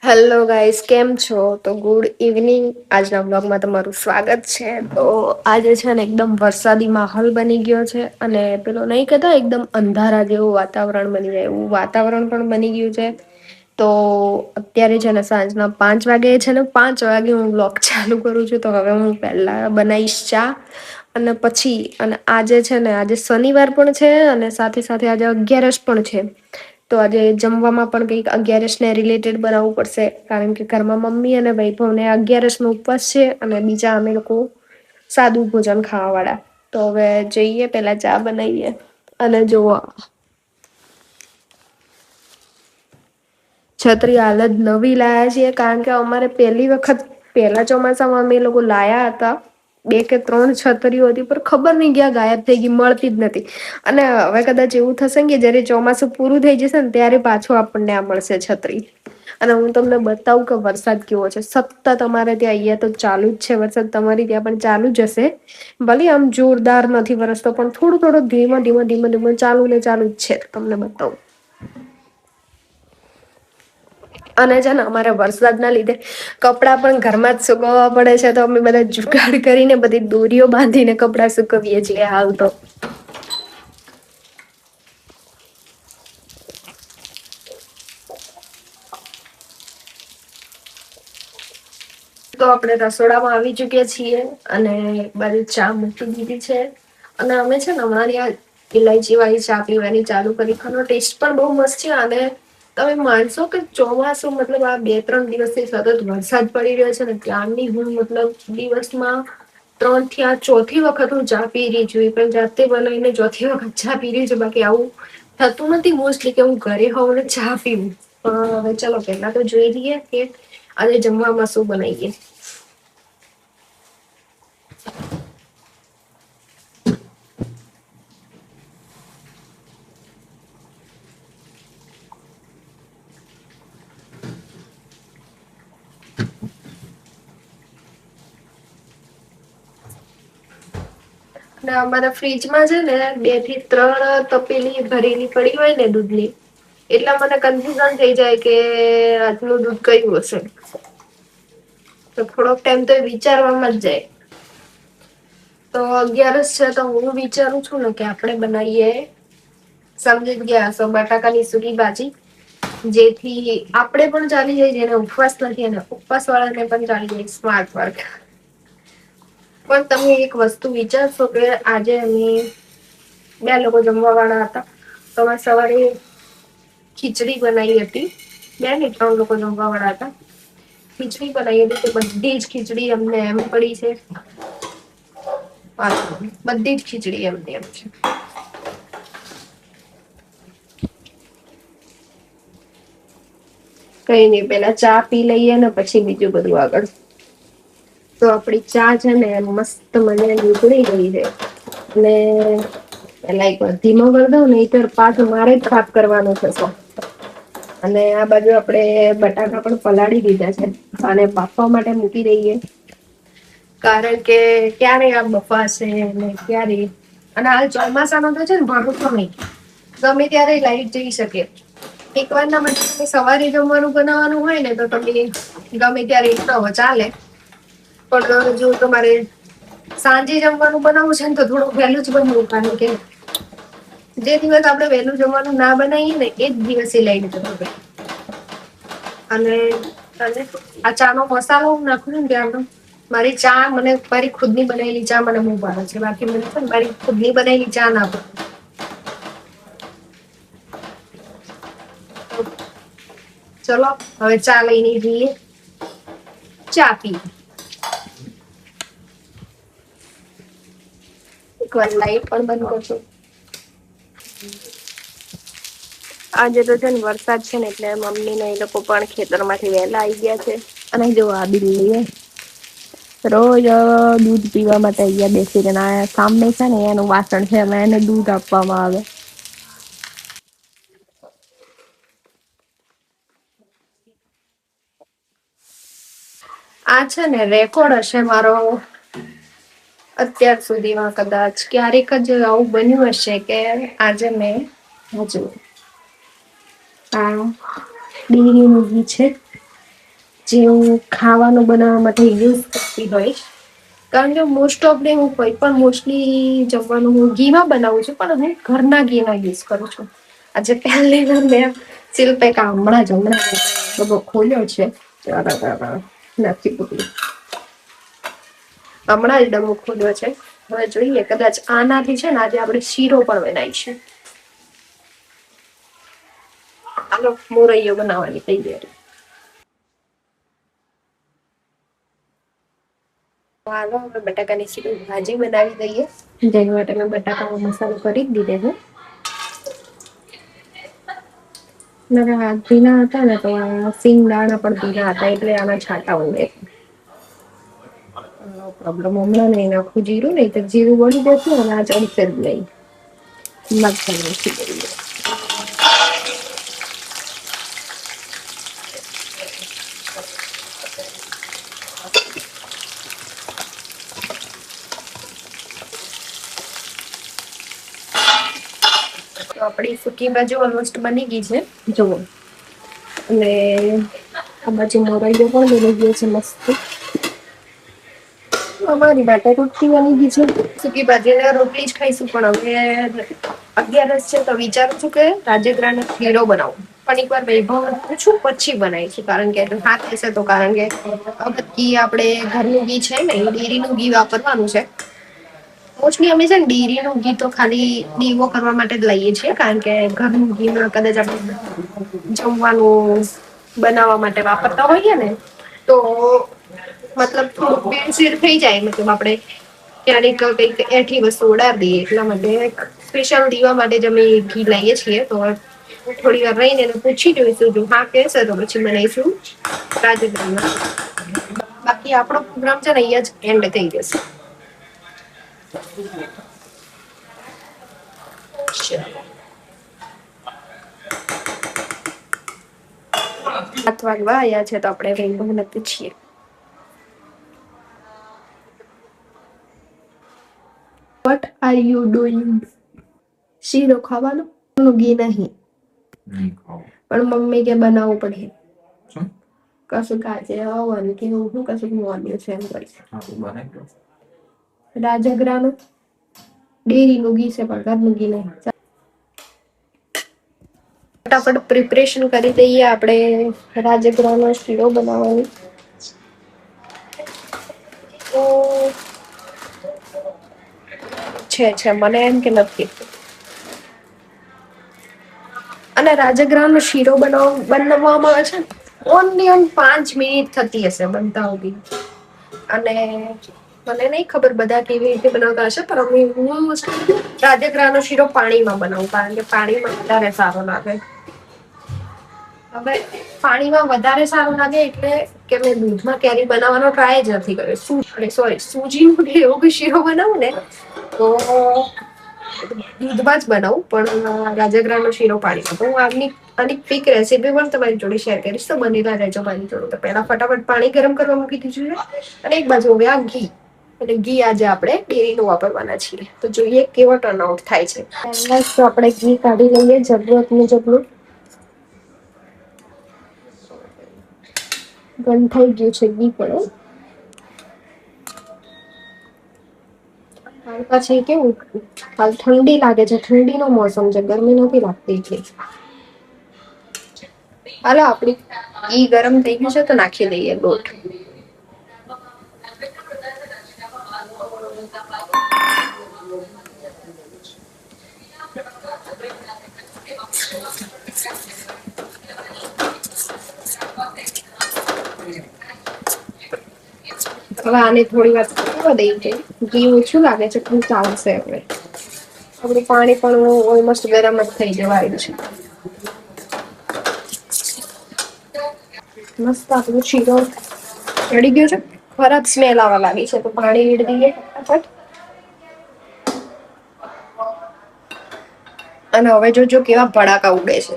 Hello guys, કેમ છો? તો ગુડ ઇવનિંગ. આજના બ્લોગમાં તમારું સ્વાગત છે. તો આજે છે ને એકદમ વરસાદી માહોલ બની ગયો છે અને પેલો નહીં કહેતા એકદમ અંધારા જેવું વાતાવરણ બની જાય એવું વાતાવરણ પણ બની ગયું છે. તો અત્યારે છે ને સાંજના 5 વાગે છે ને 5 વાગે હું બ્લોગ ચાલુ કરું છું. તો હવે હું પહેલા બનાવીશ ચા અને પછી અને આજે છે ને આજે શનિવાર પણ છે અને સાથે સાથે આજે 11સ પણ છે. તો આજે જમવામાં પણ કંઈક 11સને રિલેટેડ બનાવવું પડશે, કારણ કે ઘરમાં મમ્મી અને વૈભવને 11સ નો ઉપવાસ છે અને બીજા અમે લોકો સાદું ભોજન ખાવા વાળા. તો હવે જઈએ પેલા ચા બનાવીએ અને જોવો છત્રી હાલ જ નવી લાયા છીએ, કારણ કે અમારે પહેલી વખત પહેલા ચોમાસામાં અમે લોકો લાયા હતા. 2 કે 3 છત્રીઓ હતી પણ ખબર નહી ક્યાં ગાયબ થઈ ગઈ, મળતી જ નથી. અને હવે કદાચ એવું થશે ને કે જયારે ચોમાસું પૂરું થઈ જશે ને ત્યારે પાછું આપણને આ મળશે છત્રી. અને હું તમને બતાવું કે વરસાદ કેવો છે. સતત અમારે ત્યાં અહીંયા તો ચાલુ જ છે વરસાદ, તમારી ત્યાં પણ ચાલુ જ હશે. ભલે આમ જોરદાર નથી વરસતો પણ થોડું થોડું ધીમો ચાલુ ને ચાલુ જ છે. તમને બતાવું અને છે ને અમારે વરસાદના લીધે કપડાં પણ ઘરમાં જ સુકવવા પડે છે. તો અમે બધા જુગાડ કરીને બધી દોરીઓ બાંધીને કપડાં સુકવીએ છીએ હાલ તો. તો આપણે રસોડામાં આવી ચુક્યા છીએ અને એક બાજુ ચા મૂકી દીધી છે. અને અમે છે ને અમારી આ ઇલાયચી વાળી ચા પીવાની ચાલુ કરી. આનો ટેસ્ટ પણ બહુ મસ્ત છે. અને તમે માનશો કે ચોમાસું મતલબ આ 2-3 દિવસથી સતત વરસાદ પડી રહ્યો છે ને ત્યારની હું મતલબ દિવસમાં 3 થી આ ચોથી વખત હું ચા પી રહી છું. પણ જાતે બનાવીને ચોથી વખત ચા પી રહી છું. બાકી આવું થતું નથી મોસ્ટલી કે હું ઘરે હોઉં ને ચા પીવું. પણ હવે ચલો પેલા તો જોઈ લઈએ કે આજે જમવામાં શું બનાવીએ. અને અમારા ફ્રીજમાં છે ને 2 થી 3 તપેલી ભરેલી પડી હોય ને દૂધની, એટલા મને કન્ફ્યુઝન થઈ જાય કે આજનું દૂધ કયું હશે. તો થોડોક ટાઈમ તો વિચારવામાં જ જાય. તો 11સ છે તો હું વિચારું છું ને કે આપણે બનાવીએ, સમજી જ ગયા હશો, બટાકાની સૂકી ભાજી. જેથી આપણે પણ ચાલી જાય, જેને ઉપવાસ નથી અને ઉપવાસ વાળાને પણ ચાલી જાય. Smart work. પણ તમે એક વસ્તુ વિચારશો કે આજે અમે 2 લોકો જમવા વાળા હતા. તો અમે સવારે ખીચડી બનાવી હતી. 2 નહીં 3 લોકો જમવા વાળા હતા. ખીચડી બનાવી હતી. તો બધી જ ખીચડી અમને એમ પડી છે. બધી જ ખીચડી એમ છે. કઈ નઈ, પેલા ચા પી લઈએ ને પછી બીજું બધું આગળ. તો આપડી ચા છે ને મસ્ત મજાની ઉકળી ગઈ છે. અને પેલા એક વાર ધીમો કર દઉં, નહીંતર પાછું મારે જ સાફ કરવાનું થશે. અને આ બાજુ આપણે બટાકા પણ પલાળી દીધા છે અને બાફવા માટે મૂકી દઈએ. કારણ કે ક્યારે આ બફાશે ને ક્યારે. અને હાલ ચોમાસાનો તો છે ને ભરોસો નહીં. ગમે ત્યારે લાઈટ જઈ શકે. એક વારના માટે તમે સવારે જમવાનું બનાવવાનું હોય ને તો તમે ગમે ત્યારે ચાલે. પણ જો તમારે સાંજે જમવાનું બનાવવું છે ને તો થોડું વહેલું જ બનાવું. કારણ કે જે દિવસ આપણે વહેલું જમવાનું ના બનાવીએ ને એ જ દિવસે લાઈટ જતી રહે. અને આ ચાનો મસાલો હું નાખું ને ત્યારનો મારી ચા મને મારી ખુદની બનાવેલી ચા મને બહુ ભાવે છે. બાકી મને છે ને મારી ખુદની બનાવેલી ચા ના ભાવે. ચલો હવે ચા લઈને જઈએ, ચા પીએ. એક વાર લાઈટ પણ બંધ કરજો. આજે તો છે ને વરસાદ છે ને એટલે મમ્મી ને એ લોકો પણ ખેતરમાંથી વહેલા આઈ ગયા છે. અને જો આ બિલ્લી રોજ દૂધ પીવા માટે અહીંયા બેસી રહેને સામને છે ને એનું વાસણ છે, એમાં એને દૂધ આપવામાં આવે. આ છે ને રેકોર્ડ હશે મારો અત્યાર સુધીમાં. કદાચ ક્યારેક જ આવું બન્યું હશે કે આજે મેં હા, બિલ્લી ઊંઘી છે. જે હું ખાવાનું બનાવવા માટે યુઝ કરતી હોઈશ. કારણ કે મોસ્ટ ઓફ હું કોઈ પણ મોસ્ટલી જમવાનું હું ઘીમાં બનાવું છું, પણ હું ઘરના ઘીનો યુઝ કરું છું. આજે પહેલી વાર મેં શિલ્પેક હમણાં ખોલ્યો છે. હમણાં જ ડબો ખોલ્યો છે. હવે જોઈએ કદાચ આનાથી છે ને આજે આપણે શીરો પણ બનાવીશું. હાલો મોરૈયો બનાવવાની તૈયારી. હાલો હવે બટાકાની ભાજી બનાવી દઈએ. જેના માટે મેં બટાકાનો મસાલો કરી જ દીધો છે. મારા હાથ ભીના હતા ને તો સિંગ દાણા પણ ભીના હતા એટલે આના છાંટા ઉડે. પ્રોબ્લેમ હમણાં નહીં નાખું જીરું નહીં તો જીરું બળી જશે અને આ ચડશે જ નહીં. તો આપણી સૂકી બાજુ ઓલમોસ્ટ બની ગઈ છે જુઓ. અને આ બાજુ મોરૈયો પણ બની ગયો છે મસ્ત. અમારી માટે રોટલી બની ગઈ છે. સૂકી ભાજી રોટલી જ ખાઈશું, પણ હવે 11 છે તો વિચારું છું કે રાજગરાનો શીરો બનાવું. પણ એકવાર વૈભવ પૂછું પછી બનાવીશું, કારણ કે હાથ થશે તો, કારણ કે ઘી આપણે ઘરનું ઘી છે ને ડેરીનું ઘી વાપરવાનું છે. મોસ્ટલી અમે છે ને ડેરીનું ઘી તો ખાલી દીવો કરવા માટે જ લઈએ છીએ, કારણ કે ઘરનું ઘી કદાચ આપણે જમવાનું બનાવવા માટે વાપરતા હોઈએ ને તો મતલબ થોડુંક ભેળ-સેળ થઈ જાય. મતલબ આપણે ક્યારેક કઈક એઠી વસ્તુ ઉડાડી દઈએ એટલા માટે સ્પેશિયલ દીવા માટે જ અમે ઘી લઈએ છીએ. તો થોડી વાર રહીને એને પૂછી જોઈશું, જો હા કહેશે તો પછી બનાવીશું રાજગરાના. બાકી આપણો પ્રોગ્રામ છે ને અહીંયા જ એન્ડ થઈ જશે. સાત વાગવા આવ્યા છે તો આપણે વૈભવને પૂછીએ. What are you doing? શીરો ખાવાનો? ઘી નહીં પણ મમ્મી કે બનાવવું પડે. કશું કાજે આવવાનું કે હું કશું મોન્યું છે એમ કરી. રાજગરાનું ડેરીનું ઘી છે પણ ઘરનું ઘી નહીં. ફટાફટ પ્રિપરેશન કરી દઈએ આપણે રાજગરાનો શીરો બનાવવાની. તો છે મને એમ કે નથી. અને રાજગરાનો શીરો બનાવવામાં આવે છે ઓનલી 5 મિનિટ થતી હશે બનતા સુધી. અને મને નહીં ખબર બધા કેવી રીતે બનાવતા હશે, પણ હું રાજગરાનો શીરો પાણીમાં બનાવું, કારણ કે પાણીમાં વધારે સારો લાગે. હવે પાણીમાં વધારે સારું લાગે એટલે કે મેં દૂધમાં ક્યારેય બનાવવાનો ટ્રાય જ નથી કર્યો. સૂજીનો એવો શીરો બનાવું ને તો દૂધમાં જ બનાવું, પણ રાજગરાનો શીરો પાણીમાં. તો હું આની ક્વિક રેસીપી પણ તમારી જોડે શેર કરીશ, તો બનેલા રહેજો મારી જોડે. તો પહેલા ફટાફટ પાણી ગરમ કરવા મૂકી દીધું છે અને એક બાજુ હવે આ ઘી. એટલે ઘી આજે આપણે ડેરીનું વાપરવાના છીએ. તો જોઈએ કેવો ટર્ન આઉટ થાય છે. પહેલા તો આપણે ઘી કાઢી લઈએ જરૂરત મુજબનું. ગંધાઈ ગયું છે ઘી પણ. પછી કેવું હાલ ઠંડી લાગે છે, ઠંડીનો મોસમ છે, ગરમી નથી લાગતી એટલી. હાલો આપડી ઘી ગરમ થઈ ગયું છે તો નાખી દઈએ લોટ. હવે આને થોડી વાર પકવા દઈ છે. ઘી ઓછું લાગે છે પણ ચાલશે. હવે આપણું પાણી પણ ઓલમોસ્ટ ગરમ જ થઈ જવા આવ્યું છે. મસ્ત આપણો શીરો ચડી ગયો છે. ખરાબ સ્મેલ આવવા લાગી છે તો પાણી રેડી દઈએ ફટાફટ. અને હવે જોજો કેવા ભડાકા ઉડે છે.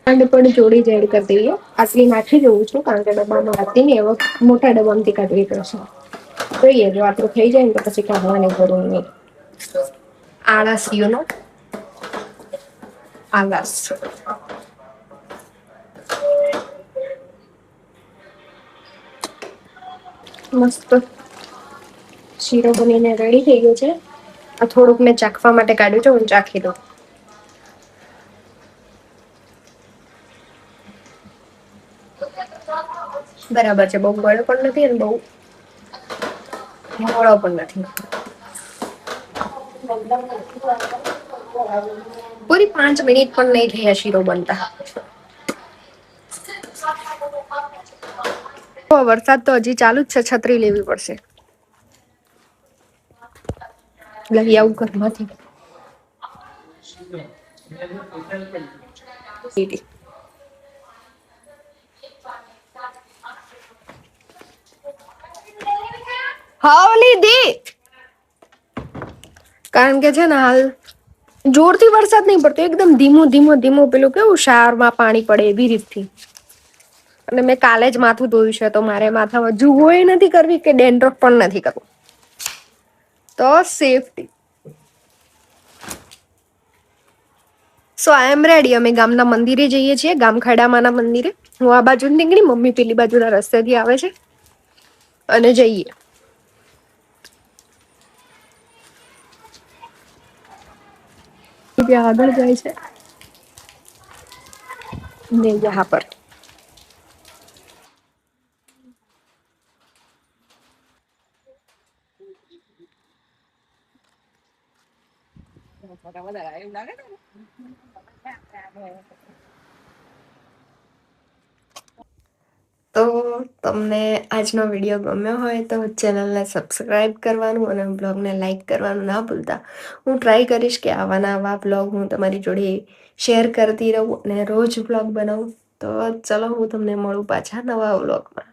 ખાંડ પણ જોડી જ એડ કરી દઈએ. આટલી નાખી દઉં છું કારણ કે ડબ્બામાં હતી ને એવો મોટા ડબ્બામાંથી કાઢવી પડશે. જોઈએ જો આટલું થઈ જાય ને તો પછી કાઢવાની જરૂર નહીં. આળસ આળસ. મસ્ત શીરો બનીને રેડી થઈ ગયો છે. આ થોડુંક મેં ચાખવા માટે કાઢ્યું છે, હું ચાખી દઉં. બરાબર છે. બહુ ગળ્યો પણ નથી અને બહુ મોળો પણ નથી. પૂરી 5 મિનિટ પણ નહીં થઈ આ શીરો બનતા. વરસાદ તો હજી ચાલુ જ છે. છત્રી લેવી પડશે. લઈ આવું ઘરમાંથી. હા લીધી. કારણ કે છે ને હાલ જોરથી વરસાદ નહીં પડતો, એકદમ ધીમું ધીમું ધીમું પેલું કેવું શારમાં પાણી પડે એવી રીતથી. અને મેં કાલે જ માથું ધોયું છે તો મારે માથામાં જુબોય નથી કરવી કે ડેન્ડ્રફ પણ નથી કરવું. તો સેફટી. સો આઈ એમ રેડી. અમે ગામના મંદિરે જઈએ છીએ, ગામખાડામાંના મંદિરે. હું આ બાજુ નીકળી, મમ્મી પેલી બાજુના રસ્તેથી આવે છે અને જઈએ. આગળ જાય છે ને યહાં પર. તો તમને આજનો વિડીયો ગમ્યો હોય તો ચેનલને સબસ્ક્રાઈબ કરવાનું અને બ્લોગને લાઈક કરવાનું ના ભૂલતા. હું ટ્રાય કરીશ કે આવા બ્લોગ હું તમારી જોડે શેર કરતી રહું અને રોજ બ્લોગ બનાવું. તો ચલો, હું તમને મળું પાછા નવા બ્લોગમાં.